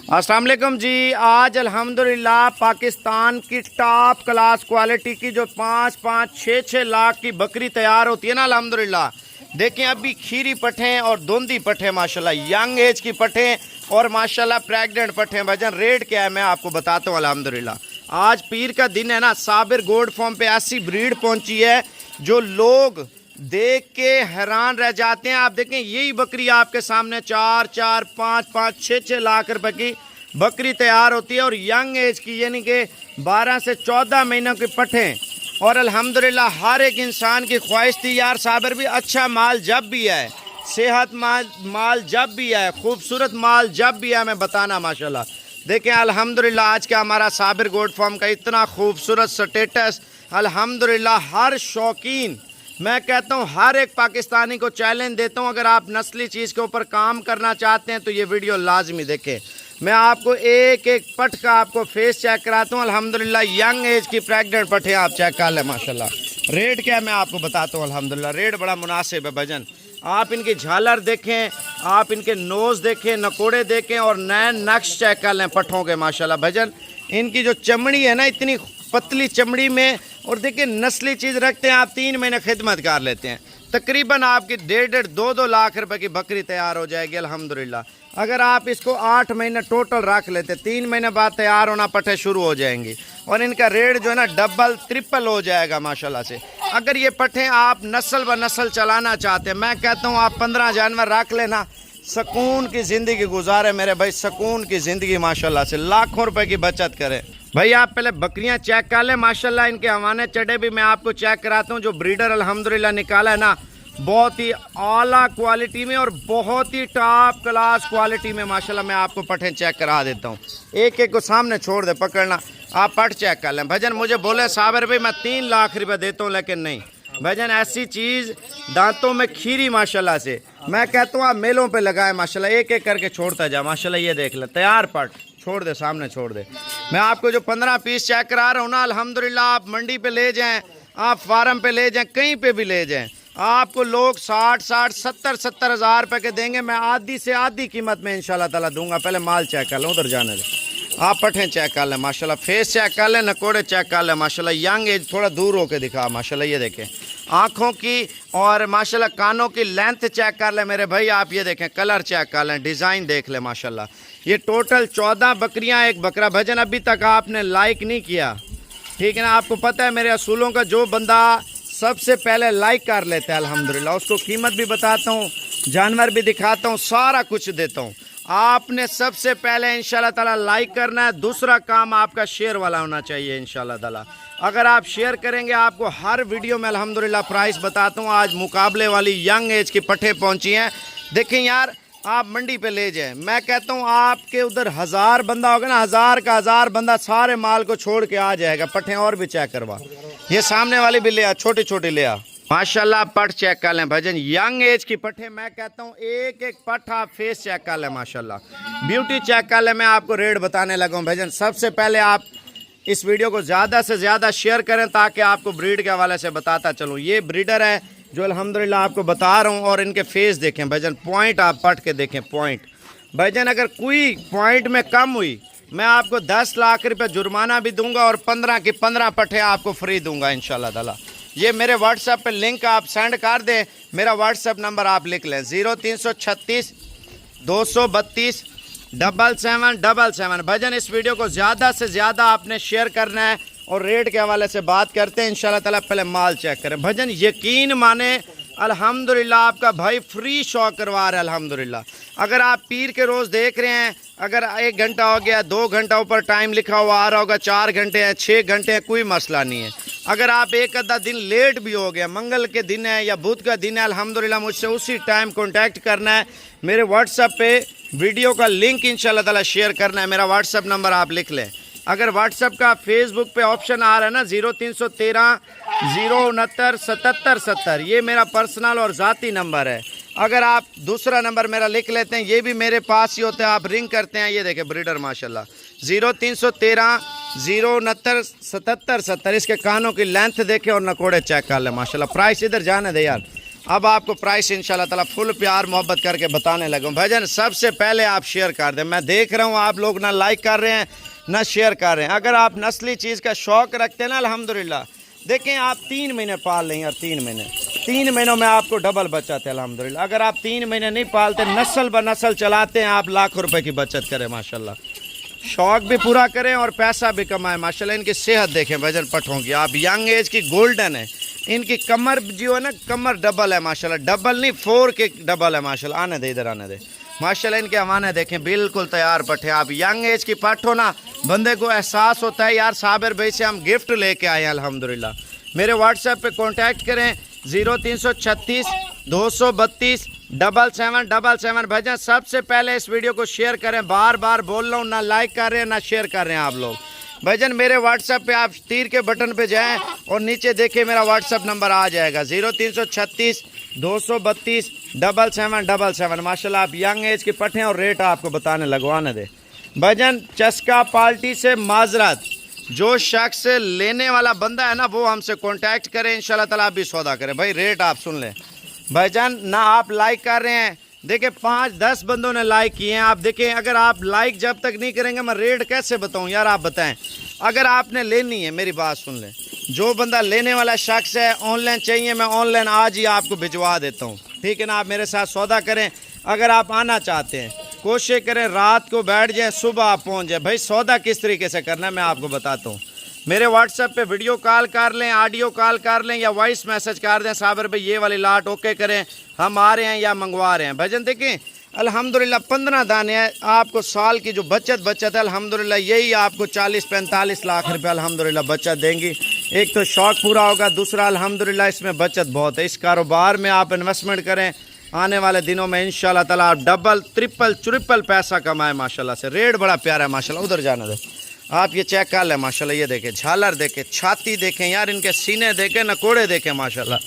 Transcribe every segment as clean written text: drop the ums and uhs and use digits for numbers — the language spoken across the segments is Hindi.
अस्सलाम वालेकुम जी। आज अल्हम्दुलिल्लाह पाकिस्तान की टॉप क्लास क्वालिटी की जो 5-5, 6-6 लाख की बकरी तैयार होती है ना, अल्हम्दुलिल्लाह देखें अभी खीरी पठें और दोंदी पठें माशाल्लाह, यंग एज की पठें और माशाल्लाह प्रेग्नेंट पठें। भजन रेट क्या है मैं आपको बताता हूँ। अल्हम्दुलिल्लाह आज पीर का दिन है ना, साबिर गोल्ड फार्म पे ऐसी ब्रीड पहुंची है जो लोग देख के हैरान रह जाते हैं। आप देखें यही बकरी आपके सामने 4-4, 5-5, 6-6 लाख रुपए की बकरी तैयार होती है और यंग एज की, यानी कि 12 से 14 महीनों की पठें। और अल्हम्दुलिल्लाह हर एक इंसान की ख्वाहिश थी यार साबिर भी अच्छा माल जब भी है, सेहत माल जब भी है, खूबसूरत माल जब भी है, मैं बताना माशाल्लाह। देखें अल्हम्दुलिल्लाह आज का हमारा साबिर गोल्ड फार्म का इतना खूबसूरत स्टेटस। अल्हम्दुलिल्लाह हर शौकीन, मैं कहता हूँ हर एक पाकिस्तानी को चैलेंज देता हूँ, अगर आप नस्ली चीज़ के ऊपर काम करना चाहते हैं तो ये वीडियो लाजमी देखें। मैं आपको एक एक पठ का आपको फेस चेक कराता हूँ। अल्हम्दुलिल्लाह यंग एज की प्रेग्नेंट पठे आप चेक कर लें माशाल्लाह। रेट क्या है मैं आपको बताता हूँ। अल्हम्दुलिल्लाह रेट बड़ा मुनासिब है भजन। आप इनकी झालर देखें, आप इनके नोज़ देखें, नकोड़े देखें और नए नक्श चेक कर लें पठों के माशाल्लाह भजन। इनकी जो चमड़ी है ना, इतनी पतली चमड़ी में, और देखिए नस्ली चीज़ रखते हैं आप 3 महीने खिदमत कर लेते हैं, तकरीबन आपकी 1.5-2 लाख रुपए की बकरी तैयार हो जाएगी अल्हम्दुलिल्लाह। अगर आप इसको 8 महीने टोटल रख लेते, 3 महीने बाद तैयार होना पठे शुरू हो जाएंगी और इनका रेट जो है ना डबल ट्रिपल हो जाएगा माशाल्लाह से। अगर ये पठे आप नस्ल ब नस्ल चलाना चाहते हैं, मैं कहता हूँ आप 15 जानवर रख लेना, सुकून की ज़िंदगी गुजारे मेरे भाई, सुकून की ज़िंदगी माशाल्लाह से, लाखों रुपए की बचत करें भाई। आप पहले बकरियां चेक कर लें माशाल्लाह। इनके हवाने चढ़े भी मैं आपको चेक कराता हूं। जो ब्रीडर अल्हम्दुलिल्लाह निकाला है ना, बहुत ही आला क्वालिटी में और बहुत ही टॉप क्लास क्वालिटी में माशाल्लाह। मैं आपको पठें चेक करा देता हूं, एक एक को सामने छोड़ दे पकड़ना, आप पठ चेक कर लें भजन। मुझे बोले साबिर भाई मैं 3 लाख रुपये देता हूँ, लेकिन नहीं भजन, ऐसी चीज़ दांतों में खीरी माशाल्लाह से। मैं कहता हूँ आप मेलों पे लगाए माशाल्लाह, एक एक करके छोड़ता जा माशाल्लाह। ये देख ले तैयार पट, छोड़ दे सामने छोड़ दे। मैं आपको जो 15 पीस चेक करा रहा हूँ ना, अल्हम्दुलिल्लाह आप मंडी पे ले जाएं, आप फार्म पे ले जाएं, कहीं पे भी ले जाएं, आपको लोग 60-60, 70-70 हज़ार रुपये के देंगे। मैं आधी से आधी कीमत में इंशाल्लाह ताला दूंगा। पहले माल चेक कर लें, उधर जाने दे, आप पठें चेक कर लें माशाल्लाह, फेस चेक कर लें, नकोड़े चेक कर लें माशाल्लाह। यंग एज थोड़ा दूर होके दिखा माशाल्लाह। ये देखें आँखों की और माशाल्लाह कानों की लेंथ चेक कर लें मेरे भाई। आप ये देखें कलर चेक कर लें, डिज़ाइन देख लें माशाल्लाह। ये टोटल 14 बकरियां, एक बकरा भजन। अभी तक आपने लाइक नहीं किया, ठीक है ना। आपको पता है मेरे असूलों का, जो बंदा सबसे पहले लाइक कर लेता है अल्हम्दुलिल्लाह उसको कीमत भी बताता हूँ, जानवर भी दिखाता हूँ, सारा कुछ देता हूँ। आपने सबसे पहले इंशाल्लाह ताला लाइक करना है। दूसरा काम आपका शेयर वाला होना चाहिए इंशाल्लाह ताला। अगर आप शेयर करेंगे, आपको हर वीडियो में अल्हम्दुलिल्लाह प्राइस बताता हूँ। आज मुकाबले वाली यंग एज की पठे पहुँची हैं। देखें यार आप मंडी पे ले जाएं, मैं कहता हूँ आपके उधर 1000 बंदा होगा ना, 1000 का 1000 बंदा सारे माल को छोड़ के आ जाएगा। पठे और भी चेक करवा, ये सामने वाली भी ले आ, छोटी छोटी ले आ माशाल्लाह। पठ चेक कर लें भजन, यंग एज की पठे। मैं कहता हूँ एक एक पठ आप फेस चेक कर लें माशाल्लाह, ब्यूटी चेक कर लें। मैं आपको रेट बताने लगा हूँ भजन। सबसे पहले आप इस वीडियो को ज़्यादा से ज़्यादा शेयर करें ताकि आपको ब्रीड के हवाले से बताता चलूँ। ये ब्रीडर है जो अल्हम्दुलिल्लाह आपको बता रहा हूँ, और इनके फेस देखें भजन, पॉइंट आप पढ़ के देखें पॉइंट भजन। अगर कोई पॉइंट में कम हुई मैं आपको 10 लाख रुपए जुर्माना भी दूंगा और 15 की 15 पठे आपको फ्री दूंगा इंशाल्लाह ताला। ये मेरे व्हाट्सएप पे लिंक आप सेंड कर दें। मेरा व्हाट्सएप नंबर आप लिख लें 0336 232 7777 भजन। इस वीडियो को ज़्यादा से ज़्यादा आपने शेयर करना है और रेट के हवाले से बात करते हैं इंशाल्लाह ताला। पहले माल चेक करें भजन, यकीन माने अल्हम्दुलिल्लाह आपका भाई फ्री शो करवा रहा है अल्हम्दुलिल्लाह। अगर आप पीर के रोज़ देख रहे हैं, अगर 1 घंटा हो गया, 2 घंटा ऊपर टाइम लिखा हुआ आ रहा होगा, 4 घंटे हैं, 6 घंटे हैं, कोई मसला नहीं है। अगर आप एक आधा दिन लेट भी हो गया, मंगल के दिन है या बुध का दिन है, अल्हम्दुलिल्लाह मुझसे उसी टाइम कॉन्टैक्ट करना है। मेरे व्हाट्सएप पे वीडियो का लिंक इंशाल्लाह ताला शेयर करना है। मेरा व्हाट्सएप नंबर आप लिख लें। अगर व्हाट्सएप का फेसबुक पे ऑप्शन आ रहा है ना 0313 069 77 70, ये मेरा पर्सनल और ज़ाती नंबर है। अगर आप दूसरा नंबर मेरा लिख लेते हैं, ये भी मेरे पास ही होता है, आप रिंग करते हैं। ये देखें ब्रीडर माशाल्लाह 0313 069 77 70। इसके कानों की लेंथ देखें और नकोड़े चेक कर ले माशाल्लाह। प्राइस इधर जाने दे यार, अब आपको प्राइस इंशाल्लाह ताला फुल प्यार मोहब्बत करके बताने लगूँ। भाईजान सबसे पहले आप शेयर कर दें। मैं देख रहा हूँ आप लोग ना लाइक कर रहे हैं ना शेयर कर रहे हैं। अगर आप नस्ली चीज़ का शौक़ रखते हैं ना, अल्हम्दुलिल्लाह देखें आप 3 महीने पाल लें यार, 3 महीनों में आपको डबल बचत है अल्हम्दुलिल्लाह। अगर आप 3 महीने नहीं पालते, नस्ल ब नस्ल चलाते हैं, आप लाखों रुपए की बचत करें माशाल्लाह। शौक़ भी पूरा करें और पैसा भी कमाएं माशाल्लाह। इनकी सेहत देखें भाईजान पठों की, आप यंग एज की गोल्डन है। इनकी कमर जो है ना, कमर डबल है माशाल्लाह, डबल नहीं 4 के डबल है माशाल्लाह। आने दे इधर आने दे माशाल्लाह। इनके हवाने देखें बिल्कुल तैयार पट्टे। आप यंग एज की पट हो ना, बंदे को एहसास होता है यार साबिर भाई से हम गिफ्ट लेके आए हैं अल्हम्दुलिल्लाह। मेरे व्हाट्सएप पे कांटेक्ट करें 0336 232 7777। भाईजान सबसे पहले इस वीडियो को शेयर करें। बार बार बोल रहा हूँ, ना लाइक कर रहे हैं ना शेयर कर रहे हैं आप लोग। भाईजान मेरे व्हाट्सएप पे आप तीर के बटन पे जाएं और नीचे देखिए मेरा व्हाट्सएप नंबर आ जाएगा 0336 232 7777। माशाल्लाह आप यंग एज के पट्टे और रेट आपको बताने लगवाने दे। भाईजान चस्का पार्टी से माजरत, जो शख्स लेने वाला बंदा है ना वो हमसे कांटेक्ट करें, इंशाल्लाह ताला आप भी सौदा करें। भाई रेट आप सुन लें भाईजान, ना आप लाइक कर रहे हैं, देखिए 5-10 बंदों ने लाइक किए हैं। आप देखें अगर आप लाइक जब तक नहीं करेंगे मैं रेट कैसे बताऊं यार, आप बताएं। अगर आपने लेनी है मेरी बात सुन लें, जो बंदा लेने वाला शख्स है ऑनलाइन चाहिए, मैं ऑनलाइन आज ही आपको भिजवा देता हूँ, ठीक है ना। आप मेरे साथ सौदा करें। अगर आप आना चाहते हैं कोशिश करें रात को बैठ जाए, सुबह आप पहुँच जाए। भाई सौदा किस तरीके से करना है मैं आपको बताता हूँ। मेरे व्हाट्सएप पे वीडियो कॉल कर लें, ऑडियो कॉल कर लें या वॉइस मैसेज कर दें, साबिर भाई ये वाली लाट ओके करें, हम आ रहे हैं या मंगवा रहे हैं। भाईजान देखें अल्हम्दुलिल्लाह 15 दाने हैं, आपको साल की जो बचत है अल्हम्दुलिल्लाह यही आपको 40-45 लाख रुपए अल्हम्दुलिल्लाह बचत देंगी। एक तो शौक़ पूरा होगा, दूसरा अल्हम्दुलिल्लाह इसमें बचत बहुत है। इस कारोबार में आप इन्वेस्टमेंट करें, आने वाले दिनों में इंशाल्लाह ताला आप डबल ट्रिपल पैसा कमाएं माशाल्लाह से। रेट बड़ा प्यारा है माशाल्लाह। उधर जाने दे आप, ये चेक कर लें माशाल्लाह। ये देखें झालर देखें, छाती देखें यार, इनके सीने देखें, नकोड़े देखें माशाल्लाह।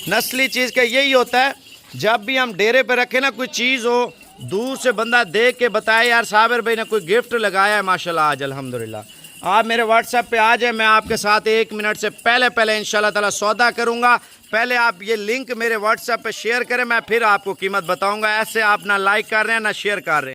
नस्ली चीज़ का यही होता है, जब भी हम डेरे पे रखें ना कोई चीज़ हो, दूर से बंदा देख के बताए यार साबिर भाई ने कोई गिफ्ट लगाया है माशाल्लाह आज अल्हम्दुलिल्लाह। आप मेरे व्हाट्सएप पे आ जाए, मैं आपके साथ 1 मिनट से पहले इंशाल्लाह ताला सौदा करूँगा। पहले आप ये लिंक मेरे व्हाट्सएप पे शेयर करें, मैं फिर आपको कीमत बताऊँगा। ऐसे आप ना लाइक कर रहे हैं ना शेयर कर रहे हैं।